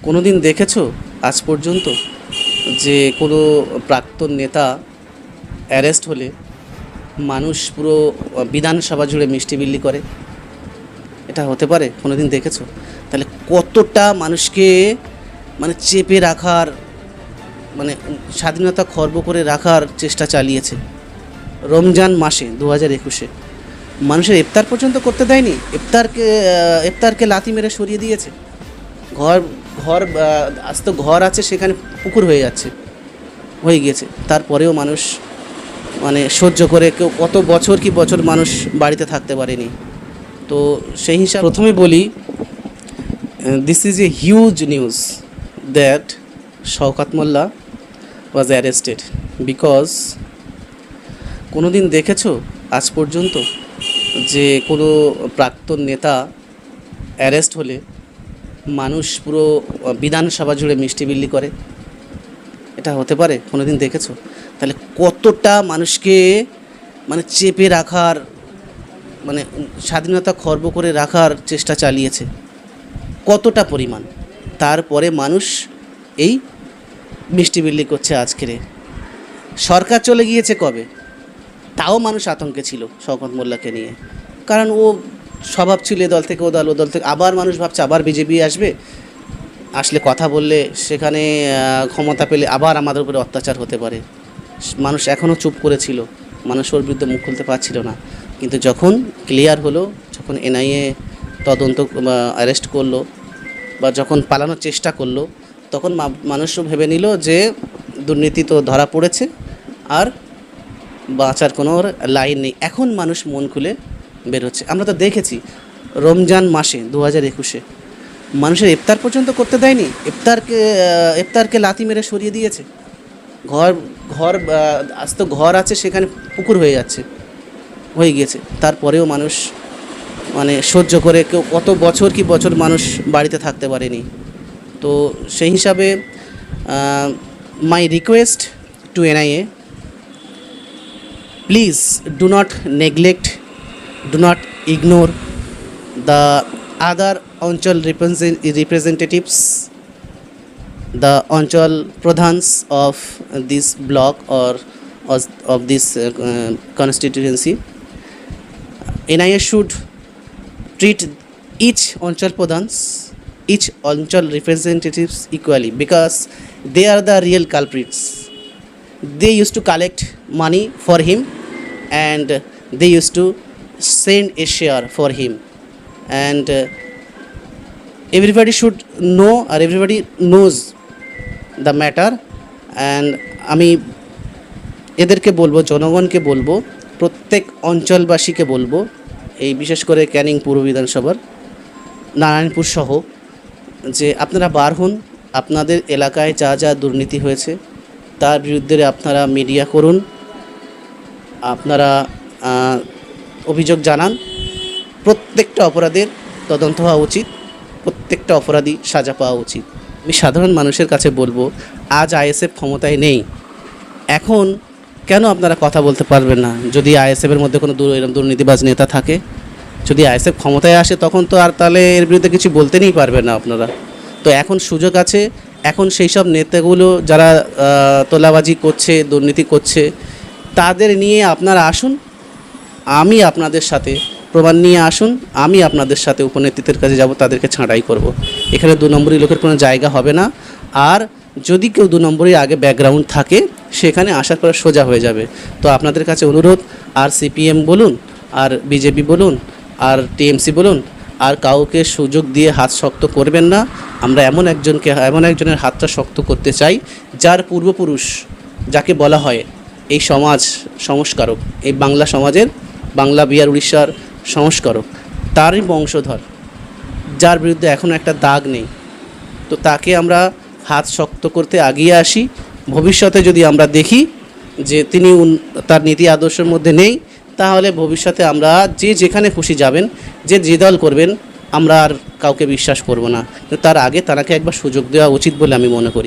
কোনোদিন দেখেছো আজ পর্যন্ত যে কোনো প্রাক্তন নেতা অ্যারেস্ট হলে মানুষ পুরো বিধানসভা জুড়ে মিষ্টি বিলি করে? এটা হতে পারে? কোনোদিন দেখেছো? তাহলে কতটা মানুষকে চেপে রাখার, স্বাধীনতা খর্ব করে রাখার চেষ্টা চালিয়েছে। রমজান মাসে 2021-এ মানুষের ইফতার পর্যন্ত করতে দেয়নি। ইফতারকে লাথি মেরে সরিয়ে দিয়েছে। ঘর ঘর আজ তো ঘর আছে, সেখানে পুকুর হয়ে গিয়েছে। তারপরেও মানুষ সহ্য করে, কেউ কত বছর কি বছর মানুষ বাড়িতে থাকতে পারেনি। তো সেই হিসাবে প্রথমে বলি, this is a huge news that Shaukat Molla was arrested because কোনোদিন দেখেছো আজ পর্যন্ত যে কোনো প্রাক্তন নেতা অ্যারেস্ট হলে মানুষ পুরো বিধানসভা জুড়ে মিষ্টি বিলি করে? এটা হতে পারে? কোনোদিন দেখেছো? তাহলে কতটা মানুষকে চেপে রাখার, স্বাধীনতা খর্ব করে রাখার চেষ্টা চালিয়েছে, কতটা পরিমাণ। তারপরে মানুষ এই মিষ্টি বিলি করছে আজকেরে। সরকার চলে গিয়েছে কবে, তাও মানুষ আতঙ্কে ছিল শওকত মোল্লাকে নিয়ে। কারণ ও স্বভাব ছিল এ দল থেকে ও দল, ও দল থেকে আবার মানুষ ভাবছে আবার বিজেপি আসলে কথা বললে, সেখানে ক্ষমতা পেলে আবার আমাদের উপরে অত্যাচার হতে পারে। মানুষ এখনও চুপ করেছিল, মানুষ ওর বিরুদ্ধে মুখ খুলতে পারছিল না। কিন্তু যখন ক্লিয়ার হলো, যখন এনআইএ তদন্ত অ্যারেস্ট করলো বা যখন পালানোর চেষ্টা করলো, তখন মানুষও ভেবে নিল যে দুর্নীতি তো ধরা পড়েছে, আর বাঁচার কোনো লাইন নেই। এখন মানুষ মন খুলে বেরোচ্ছে। আমরা তো দেখেছি রমজান মাসে 2021-এ মানুষের ইফতার পর্যন্ত করতে দেয়নি। ইফতারকে লাথি মেরে সরিয়ে দিয়েছে। ঘর আজ তো ঘর আছে, সেখানে পুকুর হয়ে গিয়েছে। তারপরেও মানুষ সহ্য করে, কেউ কত বছর কি বছর মানুষ বাড়িতে থাকতে পারেনি। তো সেই হিসাবে my request to NIA, please do not neglect, do not ignore the other Anchal representatives, the Anchal Pradhans of this block or of this constituency. NIA should treat each Anchal Pradhans, each Anchal representatives equally, because they are the real culprits. They used to collect money for him and they used to send a share for him, and everybody should know, or everybody knows the matter. And আমি এদেরকে বলবো, জনগণকে বলবো, প্রত্যেক অঞ্চলবাসীকে বলবো, এই বিশেষ করে ক্যানিং পূর্ব বিধানসভার নারায়ণপুর সহ, যে আপনারা বার হন, আপনাদের এলাকায় যা যা দুর্নীতি হয়েছে তার বিরুদ্ধে আপনারা মিডিয়া করুন, আপনারা অভিযোগ জানান। প্রত্যেকটা অপরাধের তদন্ত হওয়া উচিত, প্রত্যেকটা অপরাধী সাজা পাওয়া উচিত। আমি সাধারণ মানুষের কাছে বলবো, আজ আইএসএফ ক্ষমতায় নেই, এখন কেন আপনারা কথা বলতে পারবেন না? যদি আইএসএফের মধ্যে কোনো দুর্নীতিবাজ নেতা থাকে, যদি আইএসএফ ক্ষমতায় আসে, তখন তো আর তাহলে এর বিরুদ্ধে কিছু বলতেই পারবেন না আপনারা। তো এখন সুযোগ আছে, এখন সেই সব নেতাগুলো যারা তোলাবাজি করছে, দুর্নীতি করছে, তাদের নিয়ে আপনারা আসুন, আমি আপনাদের সাথে প্রমাণ নিয়ে আসুন, আমি আপনাদের সাথে উপনেতৃত্বের কাছে যাব, তাদেরকে ছাঁটাই করব। এখানে 2 নম্বরই লোকের কোনো জায়গা হবে না। আর যদি কেউ 2 নম্বরই আগে ব্যাকগ্রাউন্ড থাকে, সেখানে আসার পরে সোজা হয়ে যাবে। তো আপনাদের কাছে অনুরোধ, আর সিপিএম বলুন, আর বিজেপি বলুন, আর টিএমসি বলুন, আর কাউকে সুযোগ দিয়ে হাত শক্ত করবেন না। আমরা এমন একজনের হাতটা শক্ত করতে চাই, যার পূর্বপুরুষ, যাকে বলা হয় এই সমাজ সংস্কারক, এই বাংলা সমাজের, বাংলা বিহার উড়িষ্যার সংস্কারক, তারই বংশধর, যার বিরুদ্ধে এখনও একটা দাগ নেই। তো তাকে আমরা হাত শক্ত করতে এগিয়ে আসি। ভবিষ্যতে যদি আমরা দেখি যে তিনি তার নীতি আদর্শের মধ্যে নেই, তাহলে ভবিষ্যতে আমরা যেখানে খুশি যাবেন, যে দল করবেন, আমরা আর কাউকে বিশ্বাস করব না। তার আগে তাকে একবার সুযোগ দেওয়া উচিত বলে আমি মনে করি।